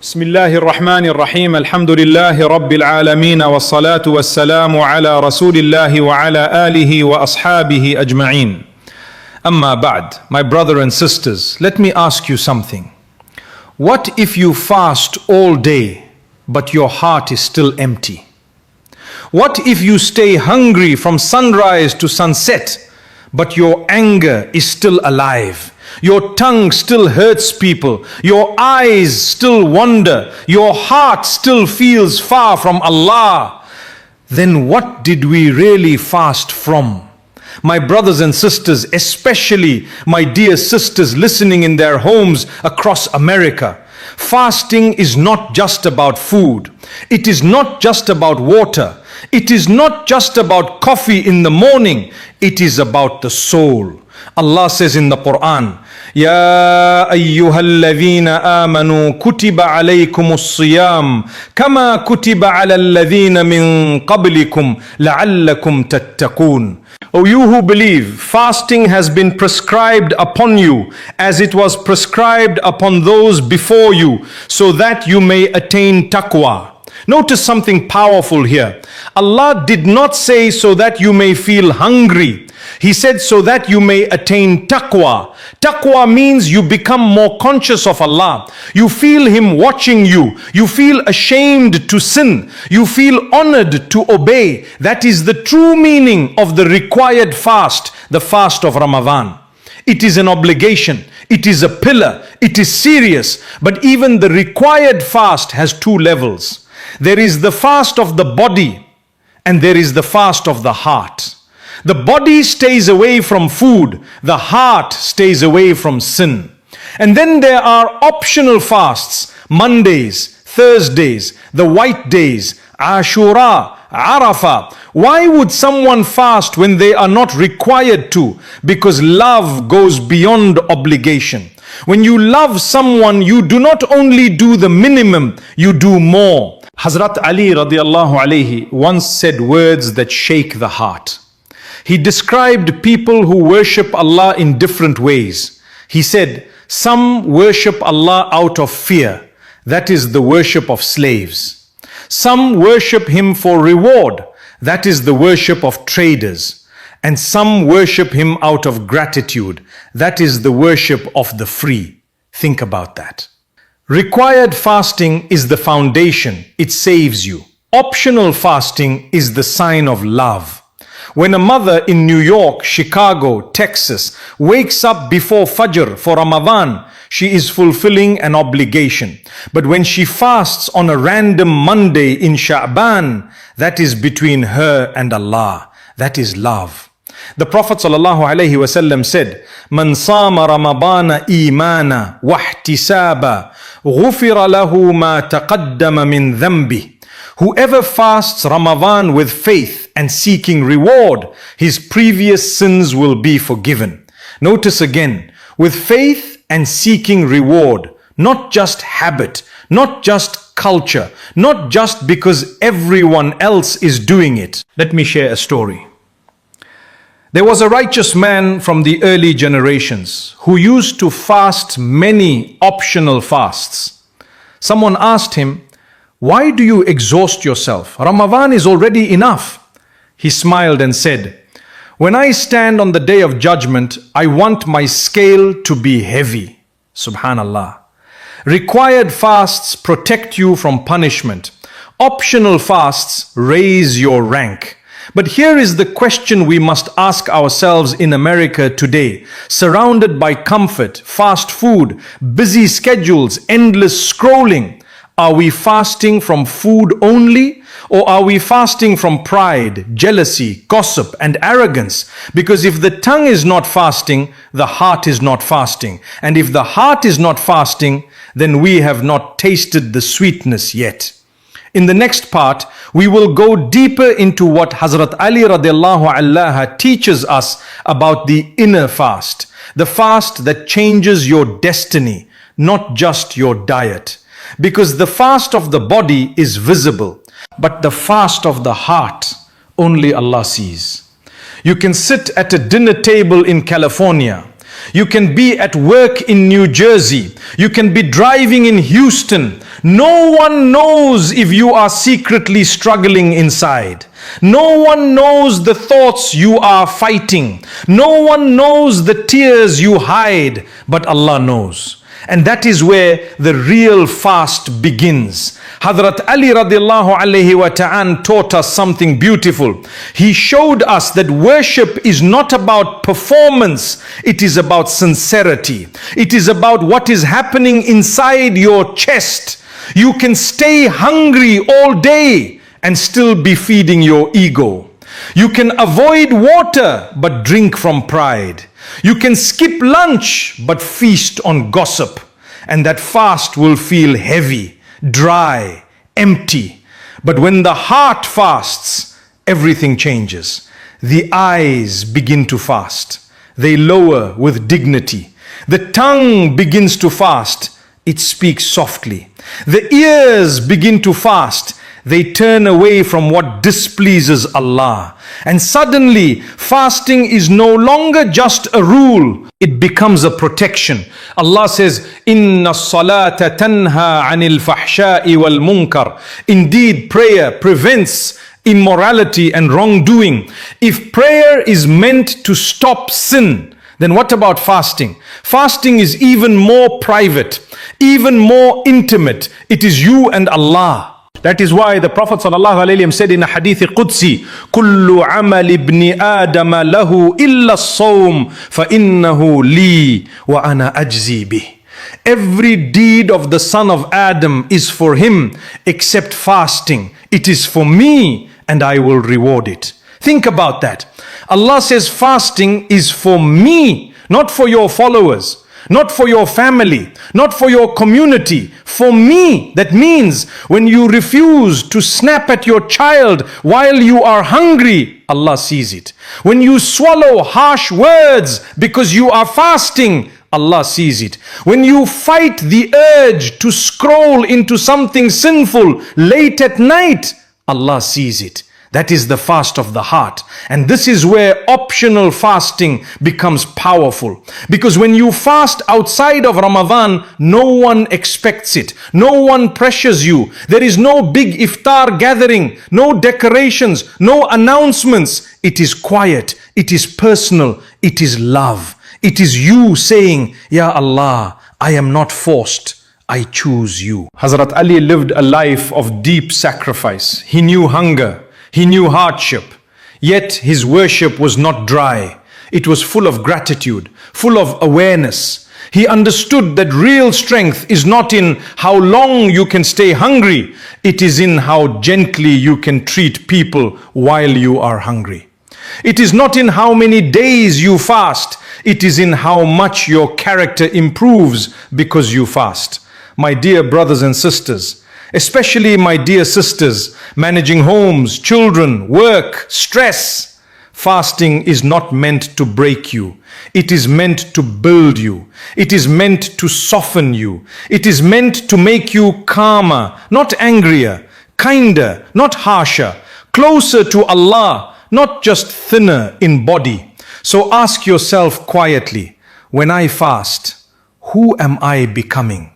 بسم الله الرحمن الرحيم الحمد لله رب العالمين والصلاة والسلام على رسول الله وعلى آله وأصحابه أجمعين. Amma ba'd, my brother and sisters, let me ask you something. What if you fast all day, but your heart is still empty? What if you stay hungry from sunrise to sunset, but your anger is still alive? Your tongue still hurts people, your eyes still wander, your heart still feels far from Allah. Then what did we really fast from? My brothers and sisters, especially my dear sisters listening in their homes across America, fasting is not just about food. It is not just about water. It is not just about coffee in the morning. It is about the soul. Allah says in the Quran, يا أيها الذين آمنوا كتب عليكم الصيام كما كتب على الذين من قبلكم لعلكم تتقون. O you who believe, fasting has been prescribed upon you as it was prescribed upon those before you, so that you may attain taqwa. Notice something powerful here. Allah did not say so that you may feel hungry. He said so that you may attain taqwa. Taqwa means you become more conscious of Allah. You feel Him watching you. You feel ashamed to sin. You feel honored to obey. That is the true meaning of the required fast, the fast of Ramadan. It is an obligation. It is a pillar. It is serious. But even the required fast has two levels. There is the fast of the body and there is the fast of the heart. The body stays away from food, the heart stays away from sin. And then there are optional fasts, Mondays, Thursdays, the white days, Ashura, Arafah. Why would someone fast when they are not required to? Because love goes beyond obligation. When you love someone, you do not only do the minimum, you do more. Hazrat Ali radiallahu alayhi once said words that shake the heart. He described people who worship Allah in different ways. He said, some worship Allah out of fear. That is the worship of slaves. Some worship Him for reward. That is the worship of traders. And some worship Him out of gratitude. That is the worship of the free. Think about that. Required fasting is the foundation. It saves you. Optional fasting is the sign of love. When a mother in New York, Chicago, Texas wakes up before Fajr for Ramadan, she is fulfilling an obligation. But when she fasts on a random Monday in Sha'ban, that is between her and Allah. That is love. The Prophet ﷺ said, "Man sama Ramadana imana wahtisaba, ghufira lahu ma taqaddama min dhanbi." Whoever fasts Ramadan with faith and seeking reward, his previous sins will be forgiven. Notice again, with faith and seeking reward, not just habit, not just culture, not just because everyone else is doing it. Let me share a story. There was a righteous man from the early generations who used to fast many optional fasts. Someone asked him, "Why do you exhaust yourself? Ramadan is already enough." He smiled and said, "When I stand on the day of judgment, I want my scale to be heavy." Subhanallah. Required fasts protect you from punishment. Optional fasts raise your rank. But here is the question we must ask ourselves in America today. Surrounded by comfort, fast food, busy schedules, endless scrolling, are we fasting from food only? Or are we fasting from pride, jealousy, gossip, and arrogance? Because if the tongue is not fasting, the heart is not fasting. And if the heart is not fasting, then we have not tasted the sweetness yet. In the next part, we will go deeper into what Hazrat Ali radiallahu anhu teaches us about the inner fast. The fast that changes your destiny, not just your diet. Because the fast of the body is visible, but the fast of the heart, only Allah sees. You can sit at a dinner table in California You can be at work in New Jersey. You can be driving in Houston. No one knows if you are secretly struggling inside. No one knows the thoughts you are fighting. No one knows the tears you hide, but Allah knows. And that is where the real fast begins. Hazrat Ali radiallahu alayhi wa ta'an taught us something beautiful. He showed us that worship is not about performance. It is about sincerity. It is about what is happening inside your chest. You can stay hungry all day and still be feeding your ego. You can avoid water but drink from pride. You can skip lunch but feast on gossip. And that fast will feel heavy, dry, empty. But when the heart fasts, everything changes. The eyes begin to fast. They lower with dignity. The tongue begins to fast. It speaks softly. The ears begin to fast. They turn away from what displeases Allah. And suddenly, fasting is no longer just a rule. It becomes a protection. Allah says, Inna salata tanha anil fahsha'i wal munkar. Indeed, prayer prevents immorality and wrongdoing. If prayer is meant to stop sin, then what about fasting? Fasting is even more private, even more intimate. It is you and Allah. That is why the Prophet ﷺ said in a hadith Qudsi, كُلُّ عَمَلِ ابْنِ آدَمَ لَهُ إِلَّا الصَّوْمِ فَإِنَّهُ لِي وَأَنَا أَجْزِي بِهِ. Every deed of the son of Adam is for him except fasting. It is for me and I will reward it. Think about that. Allah says fasting is for me, not for your followers. Not for your family, not for your community, for me. That means when you refuse to snap at your child while you are hungry, Allah sees it. When you swallow harsh words because you are fasting, Allah sees it. When you fight the urge to scroll into something sinful late at night, Allah sees it. That is the fast of the heart. And this is where optional fasting becomes powerful. Because when you fast outside of Ramadan, no one expects it. No one pressures you. There is no big iftar gathering, no decorations, no announcements. It is quiet. It is personal. It is love. It is you saying, Ya Allah, I am not forced. I choose you. Hazrat Ali lived a life of deep sacrifice. He knew hunger. He knew hardship, yet his worship was not dry. It was full of gratitude, full of awareness. He understood that real strength is not in how long you can stay hungry. It is in how gently you can treat people while you are hungry. It is not in how many days you fast. It is in how much your character improves because you fast. My dear brothers and sisters, especially my dear sisters, managing homes, children, work, stress. Fasting is not meant to break you. It is meant to build you. It is meant to soften you. It is meant to make you calmer, not angrier, kinder, not harsher, closer to Allah, not just thinner in body. So ask yourself quietly, when I fast, who am I becoming?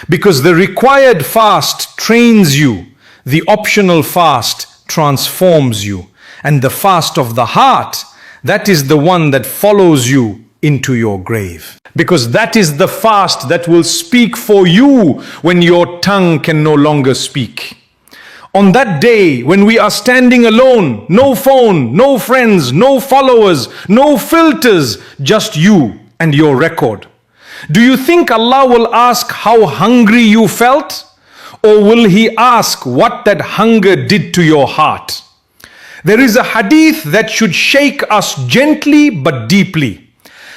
Because the required fast trains you, the optional fast transforms you, and the fast of the heart, that is the one that follows you into your grave. Because that is the fast that will speak for you when your tongue can no longer speak. On that day when we are standing alone, no phone, no friends, no followers, no filters, just you and your record. Do you think Allah will ask how hungry you felt? Or will He ask what that hunger did to your heart? There is a hadith that should shake us gently but deeply.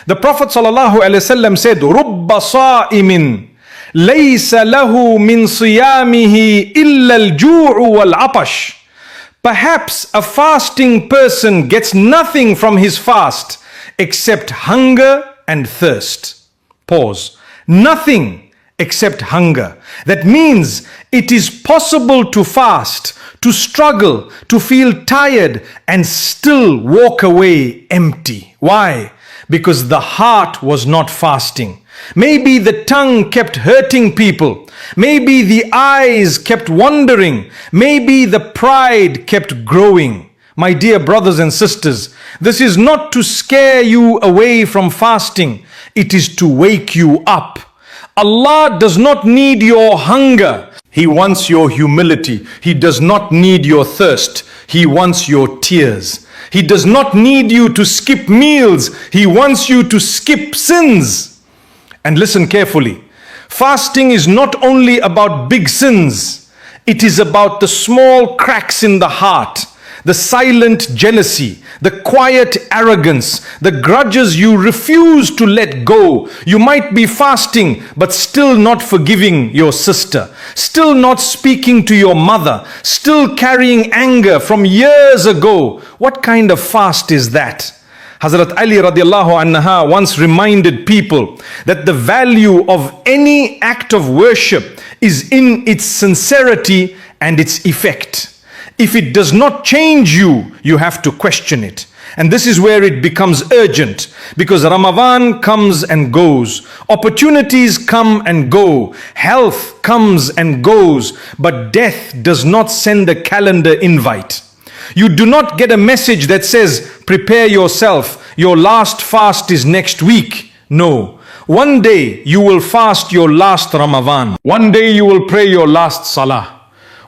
The Prophet ﷺ said, رُبَّ صَائِمٍ لَيْسَ لَهُ مِنْ صِيَامِهِ إِلَّا الْجُوعُ وَالْعَطَشِ. Perhaps a fasting person gets nothing from his fast except hunger and thirst. Pause. Nothing except hunger. That means it is possible to fast, to struggle, to feel tired and still walk away empty. Why? because the heart was not fasting. Maybe the tongue kept hurting people. Maybe the eyes kept wandering. Maybe the pride kept growing. My dear brothers and sisters, this is not to scare you away from fasting. It is to wake you up. Allah does not need your hunger. He wants your humility. He does not need your thirst. He wants your tears. He does not need you to skip meals. He wants you to skip sins. And listen carefully. Fasting is not only about big sins. It is about the small cracks in the heart, the silent jealousy, the quiet arrogance, the grudges you refuse to let go. You might be fasting, but still not forgiving your sister, still not speaking to your mother, still carrying anger from years ago. What kind of fast is that? Hazrat Ali radiallahu anha once reminded people that the value of any act of worship is in its sincerity and its effect. If it does not change you, you have to question it. And this is where it becomes urgent, because Ramadan comes and goes, opportunities come and go, health comes and goes, but death does not send a calendar invite. You do not get a message that says, prepare yourself, your last fast is next week. No. One day you will fast your last Ramadan. One day you will pray your last Salah.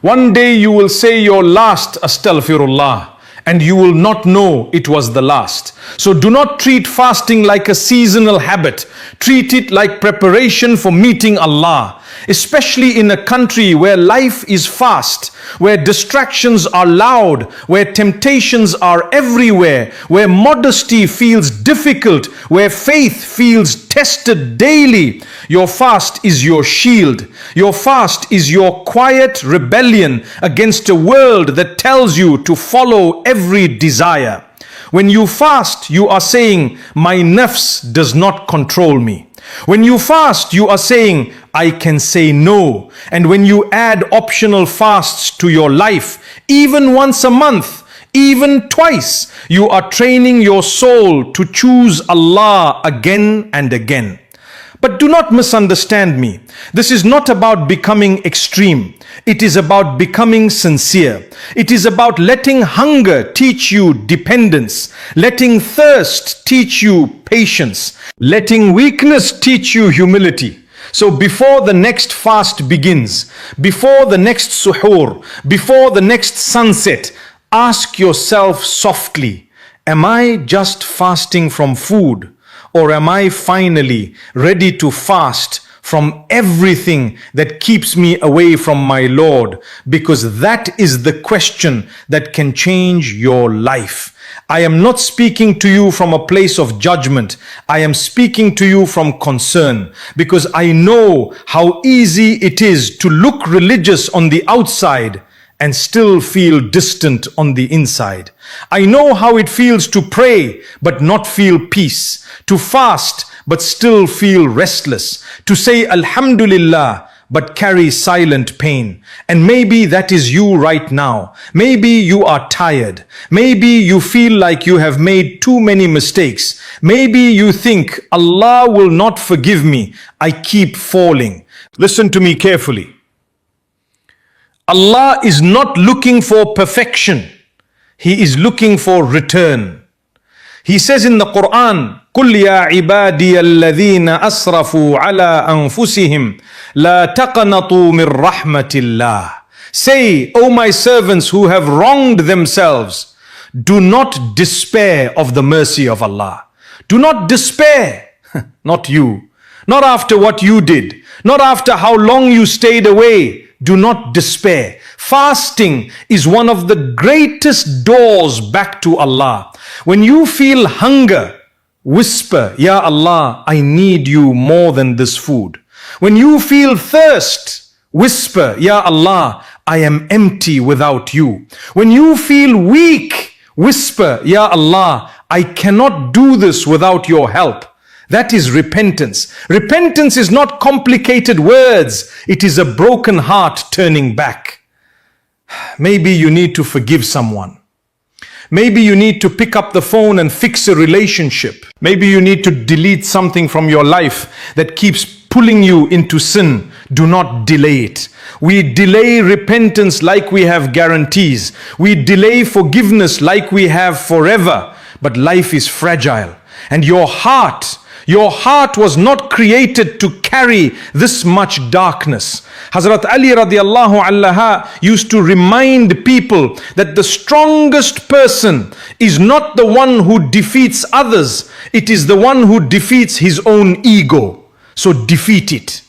One day you will say your last Astaghfirullah, and you will not know it was the last. So do not treat fasting like a seasonal habit. Treat it like preparation for meeting Allah. Especially in a country where life is fast, where distractions are loud, where temptations are everywhere, where modesty feels difficult, where faith feels tested daily. Your fast is your shield. Your fast is your quiet rebellion against a world that tells you to follow every desire. When you fast, you are saying, my nafs does not control me. When you fast, you are saying, I can say no. And when you add optional fasts to your life, even once a month, even twice, you are training your soul to choose Allah again and again. But do not misunderstand me. This is not about becoming extreme. It is about becoming sincere. It is about letting hunger teach you dependence, letting thirst teach you patience, letting weakness teach you humility. So before the next fast begins, before the next suhoor, before the next sunset, ask yourself softly, am I just fasting from food? Or am I finally ready to fast from everything that keeps me away from my Lord? Because that is the question that can change your life. I am not speaking to you from a place of judgment. I am speaking to you from concern, because I know how easy it is to look religious on the outside and still feel distant on the inside. I know how it feels to pray but not feel peace, to fast but still feel restless, to say Alhamdulillah but carry silent pain. And maybe that is you right now. Maybe you are tired. Maybe you feel like you have made too many mistakes. Maybe you think Allah will not forgive me. I keep falling. Listen to me carefully. Allah is not looking for perfection. He is looking for return. He says in the Quran, قُلْ يَا عِبَادِيَ الَّذِينَ أَسْرَفُوا عَلَىٰ أَنفُسِهِمْ لَا تَقْنَطُوا مِنْ رَحْمَةِ اللَّهِ. Say, O my servants who have wronged themselves, do not despair of the mercy of Allah. Do not despair. Not you. Not after what you did. Not after how long you stayed away. Do not despair. Fasting is one of the greatest doors back to Allah. When you feel hunger, whisper, Ya Allah, I need you more than this food. When you feel thirst, whisper, Ya Allah, I am empty without you. When you feel weak, whisper, Ya Allah, I cannot do this without your help. That is repentance. Repentance is not complicated words. It is a broken heart turning back. Maybe you need to forgive someone. Maybe you need to pick up the phone and fix a relationship. Maybe you need to delete something from your life that keeps pulling you into sin. Do not delay it. We delay repentance like we have guarantees. We delay forgiveness like we have forever. But life is fragile. And your heart was not created to carry this much darkness. Hazrat Ali radiallahu anha used to remind people that the strongest person is not the one who defeats others. It is the one who defeats his own ego. So defeat it.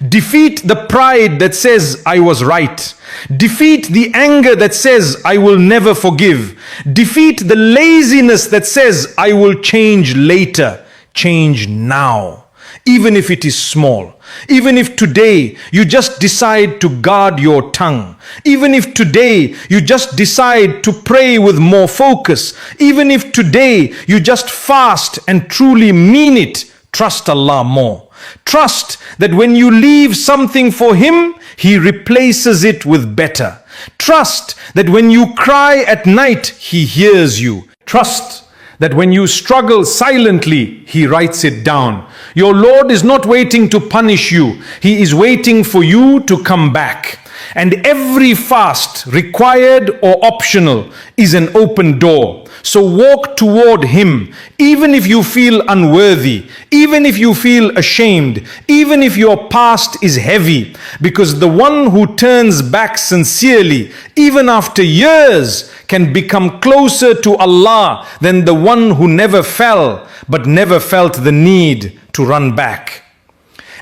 Defeat the pride that says, I was right. Defeat the anger that says, I will never forgive. Defeat the laziness that says, I will change later. Change now. Even if it is small. Even if today you just decide to guard your tongue. Even if today you just decide to pray with more focus. Even if today you just fast and truly mean it. Trust Allah more. Trust that when you leave something for Him, He replaces it with better. Trust that when you cry at night, He hears you. Trust that when you struggle silently, He writes it down. Your Lord is not waiting to punish you. He is waiting for you to come back. And every fast, required or optional, is an open door. So walk toward Him, even if you feel unworthy, even if you feel ashamed, even if your past is heavy, because the one who turns back sincerely, even after years, can become closer to Allah than the one who never fell, but never felt the need to run back.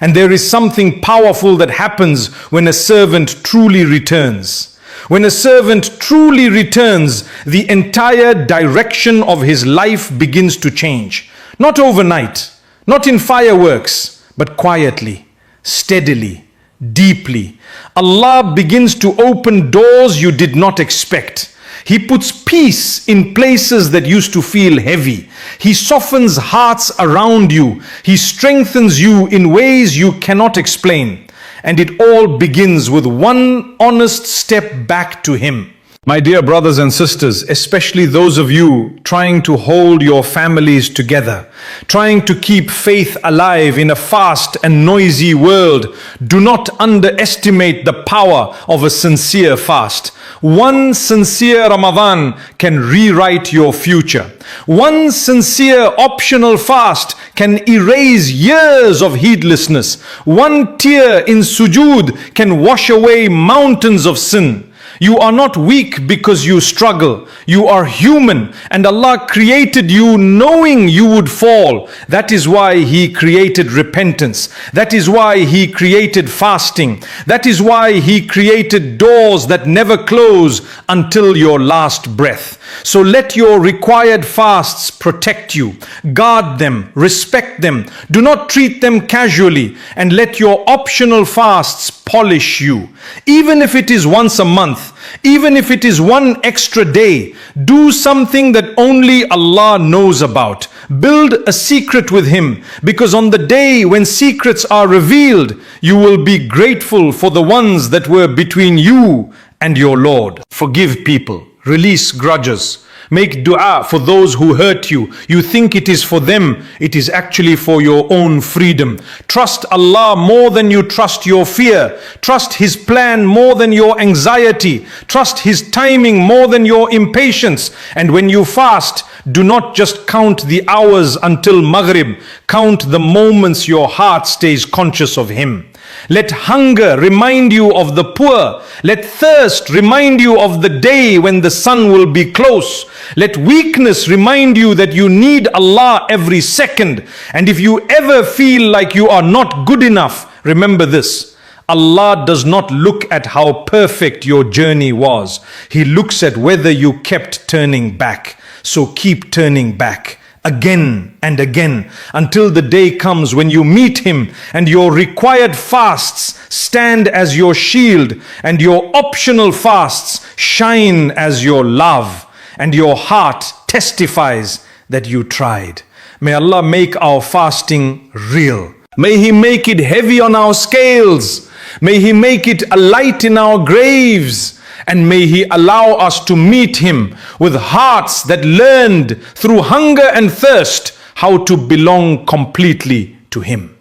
And there is something powerful that happens when a servant truly returns. When a servant truly returns, the entire direction of his life begins to change. Not overnight, not in fireworks, but quietly, steadily, deeply. Allah begins to open doors you did not expect. He puts peace in places that used to feel heavy. He softens hearts around you. He strengthens you in ways you cannot explain. And it all begins with one honest step back to Him. My dear brothers and sisters, especially those of you trying to hold your families together, trying to keep faith alive in a fast and noisy world, do not underestimate the power of a sincere fast. One sincere Ramadan can rewrite your future. One sincere optional fast can erase years of heedlessness. One tear in sujood can wash away mountains of sin. You are not weak because you struggle. You are human, and Allah created you knowing you would fall. That is why He created repentance. That is why He created fasting. That is why He created doors that never close until your last breath. So let your required fasts protect you. Guard them, respect them. Do not treat them casually, and let your optional fasts polish you. Even if it is once a month, even if it is one extra day, do something that only Allah knows about. Build a secret with Him, because on the day when secrets are revealed, you will be grateful for the ones that were between you and your Lord. Forgive people. Release grudges. Make dua for those who hurt you. You think it is for them. It is actually for your own freedom. Trust Allah more than you trust your fear. Trust His plan more than your anxiety. Trust His timing more than your impatience. And when you fast, do not just count the hours until Maghrib. Count the moments your heart stays conscious of Him. Let hunger remind you of the poor. Let thirst remind you of the day when the sun will be close. Let weakness remind you that you need Allah every second. And if you ever feel like you are not good enough, remember this: Allah does not look at how perfect your journey was. He looks at whether you kept turning back. So keep turning back. Again and again, until the day comes when you meet Him and your required fasts stand as your shield and your optional fasts shine as your love, and your heart testifies that you tried. May Allah make our fasting real. May He make it heavy on our scales. May He make it a light in our graves. And may He allow us to meet Him with hearts that learned through hunger and thirst how to belong completely to Him.